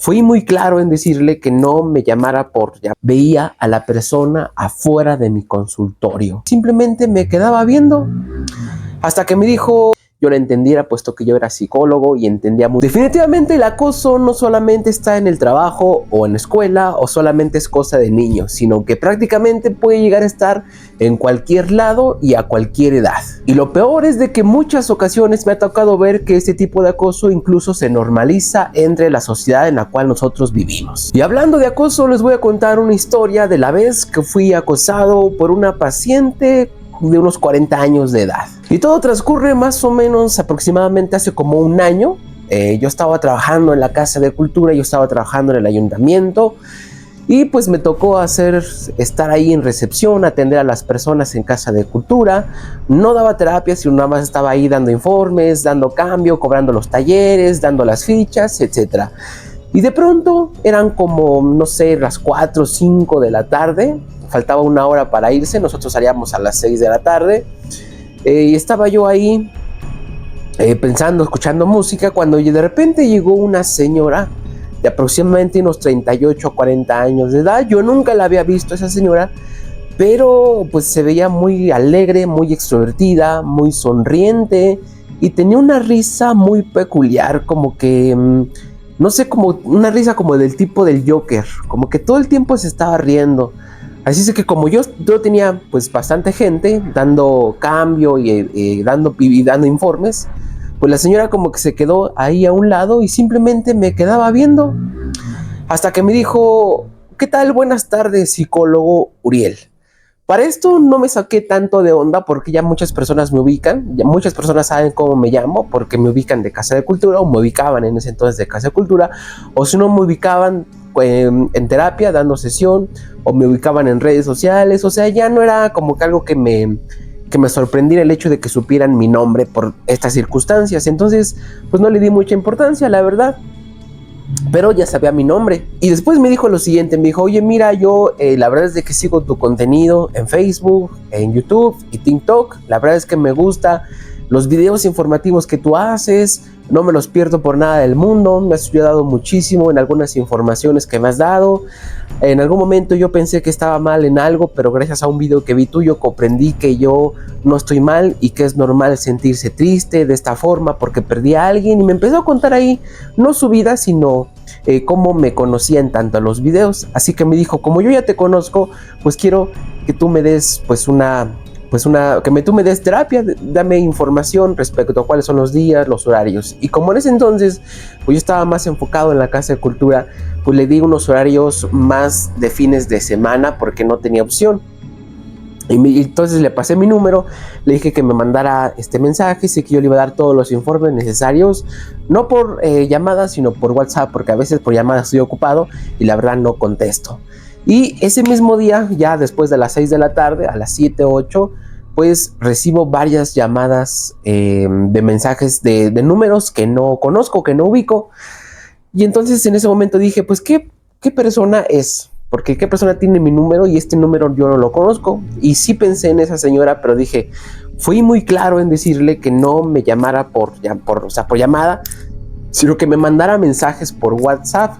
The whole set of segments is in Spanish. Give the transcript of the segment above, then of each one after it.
Fui muy claro en decirle que no me llamara por ya. Veía a la persona afuera de mi consultorio. Simplemente me quedaba viendo hasta que me dijo, yo lo entendiera puesto que yo era psicólogo y entendía muy. Definitivamente el acoso no solamente está en el trabajo o en la escuela o solamente es cosa de niños, sino que prácticamente puede llegar a estar en cualquier lado y a cualquier edad. Y lo peor es de que muchas ocasiones me ha tocado ver que este tipo de acoso incluso se normaliza entre la sociedad en la cual nosotros vivimos. Y hablando de acoso, les voy a contar una historia de la vez que fui acosado por una paciente de unos 40 años de edad. Y todo transcurre más o menos aproximadamente hace como un año. Yo estaba trabajando en la Casa de Cultura, yo estaba trabajando en el ayuntamiento y pues me tocó estar ahí en recepción, atender a las personas en Casa de Cultura. No daba terapia, sino nada más estaba ahí dando informes, dando cambio, cobrando los talleres, dando las fichas, etc. Y de pronto eran como, no sé, las 4 o 5 de la tarde. Faltaba una hora para irse, nosotros salíamos a las 6 de la tarde y estaba yo ahí pensando, escuchando música, cuando de repente llegó una señora de aproximadamente unos 38 o 40 años de edad. Yo nunca la había visto esa señora, pero pues se veía muy alegre, muy extrovertida, muy sonriente y tenía una risa muy peculiar, como que no sé, como una risa como del tipo del Joker, como que todo el tiempo se estaba riendo. Así es que como yo tenía pues bastante gente dando cambio y dando informes, pues la señora como que se quedó ahí a un lado y simplemente me quedaba viendo hasta que me dijo, ¿qué tal? Buenas tardes, psicólogo Uriel. Para esto no me saqué tanto de onda porque ya muchas personas me ubican, ya muchas personas saben cómo me llamo porque me ubican de Casa de Cultura o me ubicaban en ese entonces de Casa de Cultura, o si no me ubicaban en terapia dando sesión o me ubicaban en redes sociales. O sea, ya no era como que algo que me sorprendiera el hecho de que supieran mi nombre por estas circunstancias. Entonces pues no le di mucha importancia, la verdad, pero ya sabía mi nombre. Y después me dijo lo siguiente, me dijo, oye, mira, yo la verdad es de que sigo tu contenido en Facebook, en YouTube y TikTok. La verdad es que me gusta los videos informativos que tú haces, no me los pierdo por nada del mundo, me has ayudado muchísimo en algunas informaciones que me has dado. En algún momento yo pensé que estaba mal en algo, pero gracias a un video que vi tuyo comprendí que yo no estoy mal y que es normal sentirse triste de esta forma porque perdí a alguien. Y me empezó a contar ahí, no su vida, sino cómo me conocía en tanto a los videos. Así que me dijo, como yo ya te conozco, pues quiero que tú me des tú me des terapia, dame información respecto a cuáles son los días, los horarios. Y como en ese entonces pues yo estaba más enfocado en la Casa de Cultura, pues le di unos horarios más de fines de semana porque no tenía opción. Y entonces le pasé mi número, le dije que me mandara este mensaje, sé que yo le iba a dar todos los informes necesarios, no por llamada, sino por WhatsApp, porque a veces por llamada estoy ocupado y la verdad no contesto. Y ese mismo día, ya después de las 6 de la tarde, a las 7, 8, pues recibo varias llamadas de mensajes de números que no conozco, que no ubico. Y entonces en ese momento dije, pues, ¿qué persona es? Porque ¿qué persona tiene mi número? Y este número yo no lo conozco. Y sí pensé en esa señora, pero dije, fui muy claro en decirle que no me llamara por llamada, sino que me mandara mensajes por WhatsApp.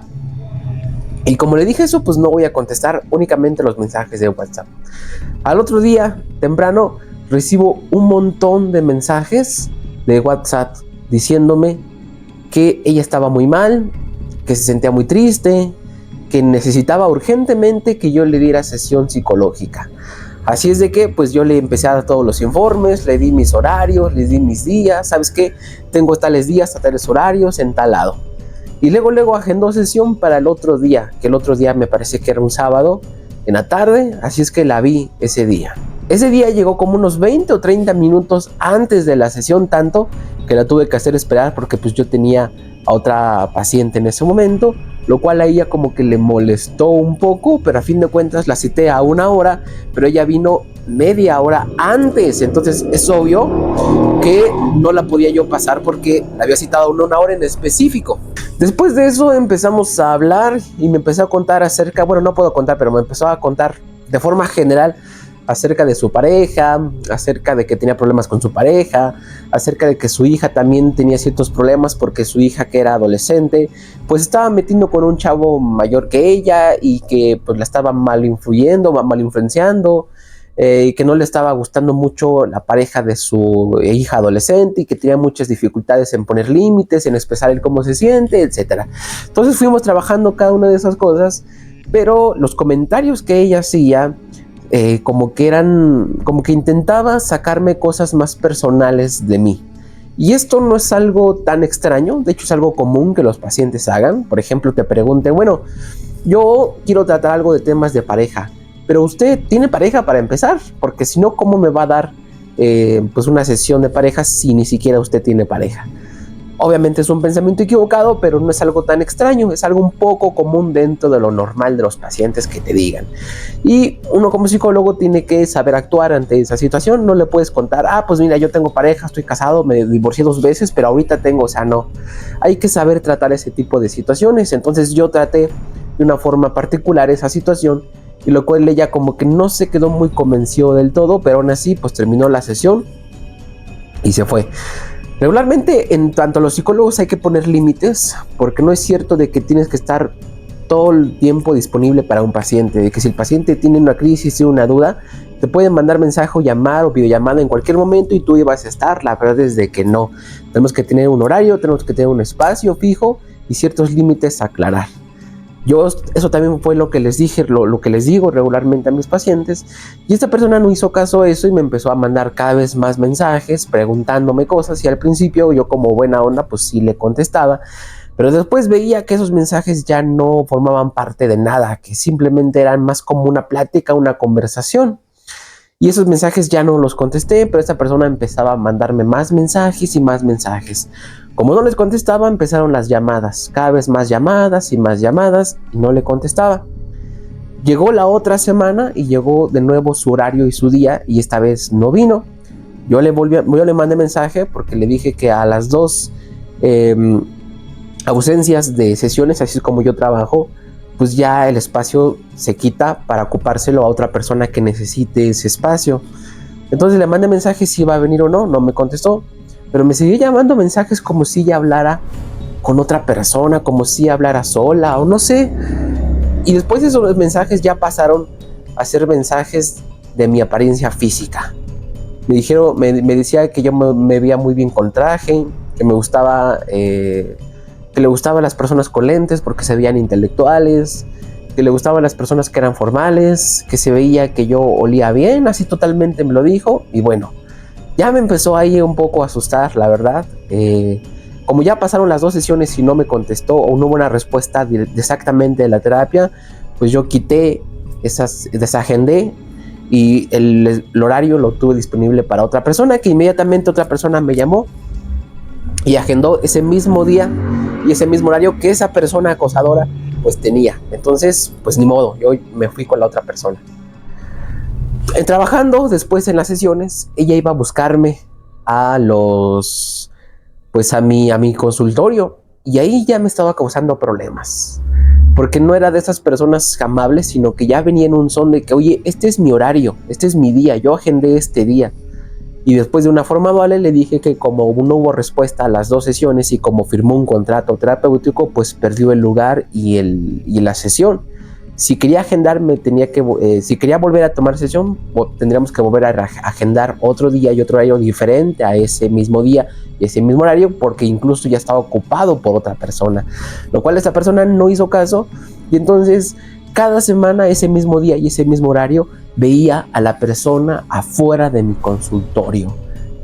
Y como le dije eso, pues no voy a contestar únicamente los mensajes de WhatsApp. Al otro día, temprano, recibo un montón de mensajes de WhatsApp diciéndome que ella estaba muy mal, que se sentía muy triste, que necesitaba urgentemente que yo le diera sesión psicológica. Así es de que pues yo le empecé a dar todos los informes, le di mis horarios, le di mis días. ¿Sabes qué? Tengo tales días, tales horarios en tal lado. Y luego agendó sesión para el otro día, que el otro día me parece que era un sábado en la tarde, así es que la vi ese día. Ese día llegó como unos 20 o 30 minutos antes de la sesión, tanto que la tuve que hacer esperar porque pues yo tenía a otra paciente en ese momento, lo cual a ella como que le molestó un poco, pero a fin de cuentas la cité a 1 hora, pero ella vino media hora antes. Entonces es obvio que no la podía yo pasar porque la había citado a 1 hora en específico. Después de eso empezamos a hablar y me empezó a contar acerca, bueno, no puedo contar, pero me empezó a contar de forma general acerca de su pareja, acerca de que tenía problemas con su pareja, acerca de que su hija también tenía ciertos problemas porque su hija, que era adolescente, pues estaba metiendo con un chavo mayor que ella y que pues la estaba mal influenciando, y que no le estaba gustando mucho la pareja de su hija adolescente y que tenía muchas dificultades en poner límites, en expresar el cómo se siente, etc. Entonces fuimos trabajando cada una de esas cosas, pero los comentarios que ella hacía, como que intentaba sacarme cosas más personales de mí. Y esto no es algo tan extraño, de hecho es algo común que los pacientes hagan. Por ejemplo, te pregunten, bueno, yo quiero tratar algo de temas de pareja, pero usted tiene pareja para empezar, porque si no, ¿cómo me va a dar pues una sesión de pareja si ni siquiera usted tiene pareja? Obviamente es un pensamiento equivocado, pero no es algo tan extraño, es algo un poco común dentro de lo normal de los pacientes que te digan. Y uno como psicólogo tiene que saber actuar ante esa situación. No le puedes contar, pues mira, yo tengo pareja, estoy casado, me divorcié 2 veces, pero ahorita tengo, o sea, no. Hay que saber tratar ese tipo de situaciones. Entonces yo traté de una forma particular esa situación, y lo cual ella como que no se quedó muy convencido del todo, pero aún así pues terminó la sesión y se fue. Regularmente, en tanto a los psicólogos hay que poner límites, porque no es cierto de que tienes que estar todo el tiempo disponible para un paciente, de que si el paciente tiene una crisis, tiene una duda, te pueden mandar mensaje o llamar o videollamada en cualquier momento y tú ibas a estar. La verdad es de que no. Tenemos que tener un horario, tenemos que tener un espacio fijo y ciertos límites a aclarar. Yo eso también fue lo que les dije, lo que les digo regularmente a mis pacientes, y esta persona no hizo caso a eso y me empezó a mandar cada vez más mensajes preguntándome cosas, y al principio yo como buena onda pues sí le contestaba, pero después veía que esos mensajes ya no formaban parte de nada, que simplemente eran más como una plática, una conversación. Y esos mensajes ya no los contesté, pero esta persona empezaba a mandarme más mensajes y más mensajes. Como no les contestaba, empezaron las llamadas, cada vez más llamadas, y no le contestaba. Llegó la otra semana y llegó de nuevo su horario y su día, y esta vez no vino. Yo le mandé mensaje porque le dije que a las 2 ausencias de sesiones, así es como yo trabajo, pues ya el espacio se quita para ocupárselo a otra persona que necesite ese espacio. Entonces le mandé mensaje si iba a venir o no, no me contestó, pero me siguió llamando mensajes como si ella hablara con otra persona, como si hablara sola o no sé. Y después esos mensajes ya pasaron a ser mensajes de mi apariencia física. Me decía que yo me veía muy bien con traje, que me gustaba, que le gustaban las personas con lentes porque se veían intelectuales, que le gustaban las personas que eran formales, que se veía que yo olía bien, así totalmente me lo dijo. Y bueno, ya me empezó ahí un poco a asustar, la verdad. Como ya pasaron las 2 sesiones y no me contestó o no hubo una respuesta exactamente de la terapia, pues yo quité desagendé, y el horario lo tuve disponible para otra persona, que inmediatamente otra persona me llamó y agendó ese mismo día y ese mismo horario que esa persona acosadora pues tenía. Entonces pues ni modo, yo me fui con la otra persona. Trabajando después en las sesiones, ella iba a buscarme a mi consultorio, y ahí ya me estaba causando problemas, porque no era de esas personas amables, sino que ya venía en un son de que, oye, este es mi horario, este es mi día, yo agendé este día. Y después de una forma amable le dije que como no hubo respuesta a las 2 sesiones y como firmó un contrato terapéutico, pues perdió el lugar y la sesión. Si quería agendarme, si quería volver a tomar sesión, tendríamos que volver a agendar otro día y otro horario diferente a ese mismo día y ese mismo horario, porque incluso ya estaba ocupado por otra persona, lo cual esta persona no hizo caso. Y entonces cada semana, ese mismo día y ese mismo horario, veía a la persona afuera de mi consultorio.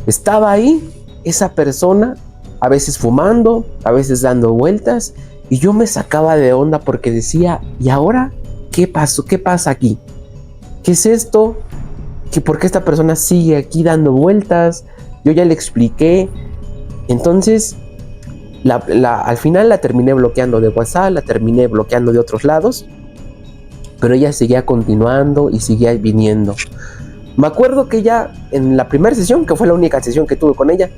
Estaba ahí esa persona, a veces fumando, a veces dando vueltas, y yo me sacaba de onda porque decía, ¿y ahora qué pasó? ¿Qué pasa aquí? ¿Qué es esto? ¿Por qué esta persona sigue aquí dando vueltas? Yo ya le expliqué. Entonces, al final la terminé bloqueando de WhatsApp, la terminé bloqueando de otros lados, pero ella seguía continuando y seguía viniendo. Me acuerdo que ella, en la primera sesión, que fue la única sesión que tuve con ella,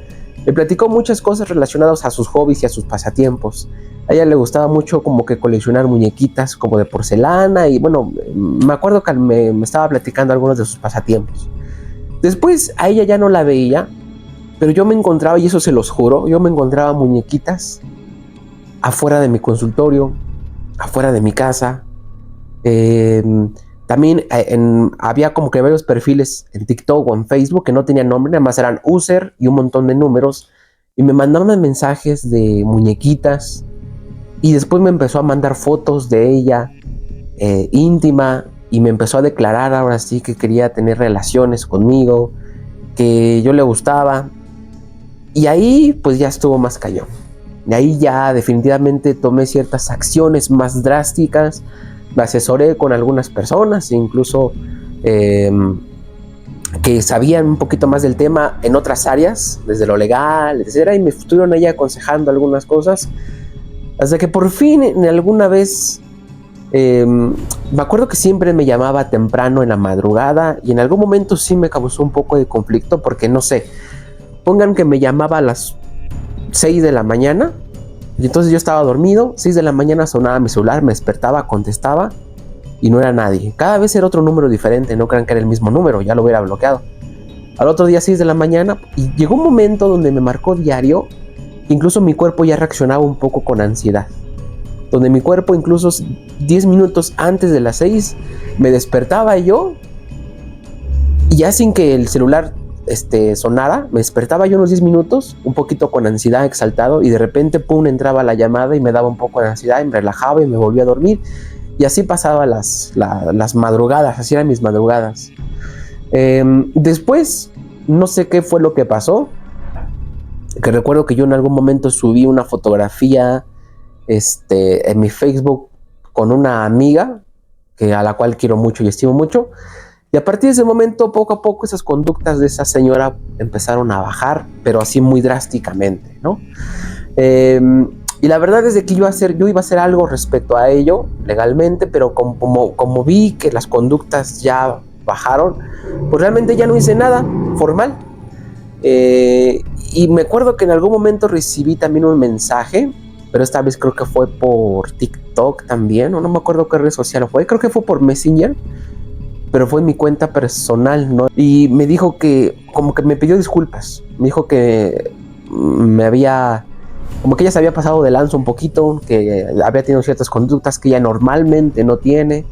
me platicó muchas cosas relacionadas a sus hobbies y a sus pasatiempos. A ella le gustaba mucho como que coleccionar muñequitas como de porcelana y bueno, me acuerdo que me estaba platicando algunos de sus pasatiempos. Después a ella ya no la veía, pero yo me encontraba, y eso se los juro, yo me encontraba muñequitas afuera de mi consultorio, afuera de mi casa. También había como que varios perfiles en TikTok o en Facebook que no tenían nombre, nada más eran user y un montón de números. Y me mandaban mensajes de muñequitas. Y después me empezó a mandar fotos de ella íntima. Y me empezó a declarar ahora sí que quería tener relaciones conmigo, que yo le gustaba. Y ahí pues ya estuvo más cañón. De ahí ya definitivamente tomé ciertas acciones más drásticas. Me asesoré con algunas personas, incluso que sabían un poquito más del tema en otras áreas, desde lo legal, etc. Y me estuvieron ahí aconsejando algunas cosas. Hasta que por fin, en alguna vez, me acuerdo que siempre me llamaba temprano en la madrugada. Y en algún momento sí me causó un poco de conflicto, porque no sé, pongan que me llamaba a las 6 de la mañana. Y entonces yo estaba dormido, 6 de la mañana sonaba mi celular, me despertaba, contestaba y no era nadie. Cada vez era otro número diferente, no crean que era el mismo número, ya lo hubiera bloqueado. Al otro día 6 de la mañana y llegó un momento donde me marcó diario, incluso mi cuerpo ya reaccionaba un poco con ansiedad. Donde mi cuerpo incluso 10 minutos antes de las 6 me despertaba yo y ya sin que el celular sonara, me despertaba yo unos 10 minutos, un poquito con ansiedad, exaltado, y de repente, pum, entraba la llamada y me daba un poco de ansiedad y me relajaba y me volvía a dormir. Y así pasaba las madrugadas, así eran mis madrugadas. Después, no sé qué fue lo que pasó, que recuerdo que yo en algún momento subí una fotografía en mi Facebook con una amiga, a la cual quiero mucho y estimo mucho. Y a partir de ese momento, poco a poco, esas conductas de esa señora empezaron a bajar, pero así muy drásticamente, ¿no? Y la verdad es de que yo iba a hacer algo respecto a ello, legalmente, pero como vi que las conductas ya bajaron, pues realmente ya no hice nada formal. Y me acuerdo que en algún momento recibí también un mensaje, pero esta vez creo que fue por TikTok también, o no me acuerdo qué red social fue, creo que fue por Messenger, pero fue en mi cuenta personal, ¿no? Y me dijo como que me pidió disculpas. Me dijo que como que ella se había pasado de lanza un poquito, que había tenido ciertas conductas que ella normalmente no tiene,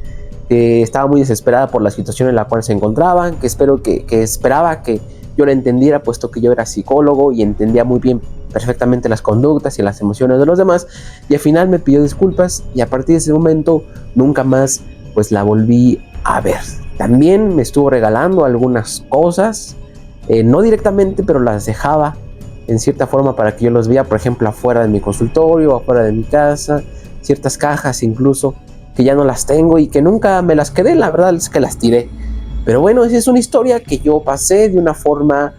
que estaba muy desesperada por la situación en la cual se encontraba, que esperaba que yo la entendiera, puesto que yo era psicólogo y entendía muy bien perfectamente las conductas y las emociones de los demás. Y al final me pidió disculpas y a partir de ese momento nunca más pues la volví a ver. También me estuvo regalando algunas cosas, no directamente, pero las dejaba en cierta forma para que yo los vea, por ejemplo, afuera de mi consultorio, afuera de mi casa, ciertas cajas incluso, que ya no las tengo y que nunca me las quedé, la verdad es que las tiré. Pero bueno, esa es una historia que yo pasé de una forma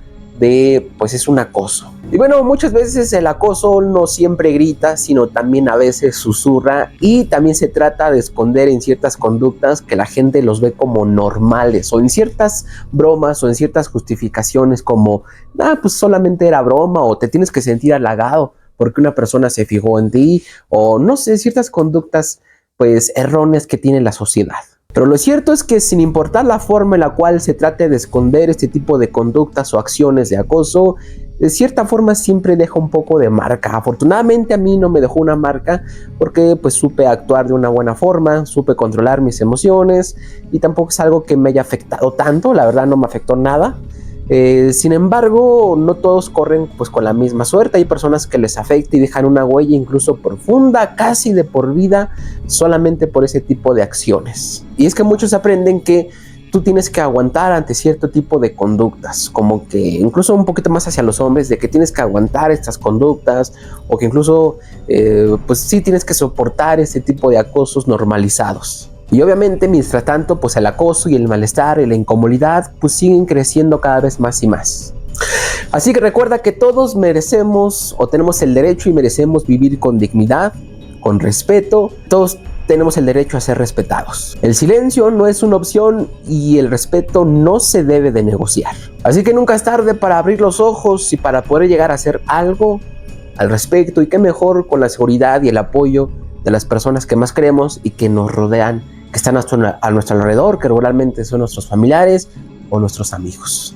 pues es un acoso. Y bueno, muchas veces el acoso no siempre grita, sino también a veces susurra, y también se trata de esconder en ciertas conductas que la gente los ve como normales, o en ciertas bromas o en ciertas justificaciones como, pues solamente era broma, o te tienes que sentir halagado porque una persona se fijó en ti, o no sé, ciertas conductas pues erróneas que tiene la sociedad. Pero lo cierto es que sin importar la forma en la cual se trate de esconder este tipo de conductas o acciones de acoso, de cierta forma siempre deja un poco de marca. Afortunadamente a mí no me dejó una marca porque pues supe actuar de una buena forma, supe controlar mis emociones y tampoco es algo que me haya afectado tanto, la verdad no me afectó nada. Sin embargo, no todos corren pues con la misma suerte. Hay personas que les afecta y dejan una huella incluso profunda, casi de por vida, solamente por ese tipo de acciones. Y es que muchos aprenden que tú tienes que aguantar ante cierto tipo de conductas, como que incluso un poquito más hacia los hombres, de que tienes que aguantar estas conductas, o que incluso pues sí tienes que soportar este tipo de acosos normalizados. Y obviamente, mientras tanto, pues el acoso y el malestar y la incomodidad pues siguen creciendo cada vez más y más. Así que recuerda que todos merecemos o tenemos el derecho y merecemos vivir con dignidad, con respeto. Todos tenemos el derecho a ser respetados. El silencio no es una opción y el respeto no se debe de negociar. Así que nunca es tarde para abrir los ojos y para poder llegar a hacer algo al respecto, y qué mejor con la seguridad y el apoyo de las personas que más queremos y que nos rodean, que están a nuestro alrededor, que regularmente son nuestros familiares o nuestros amigos.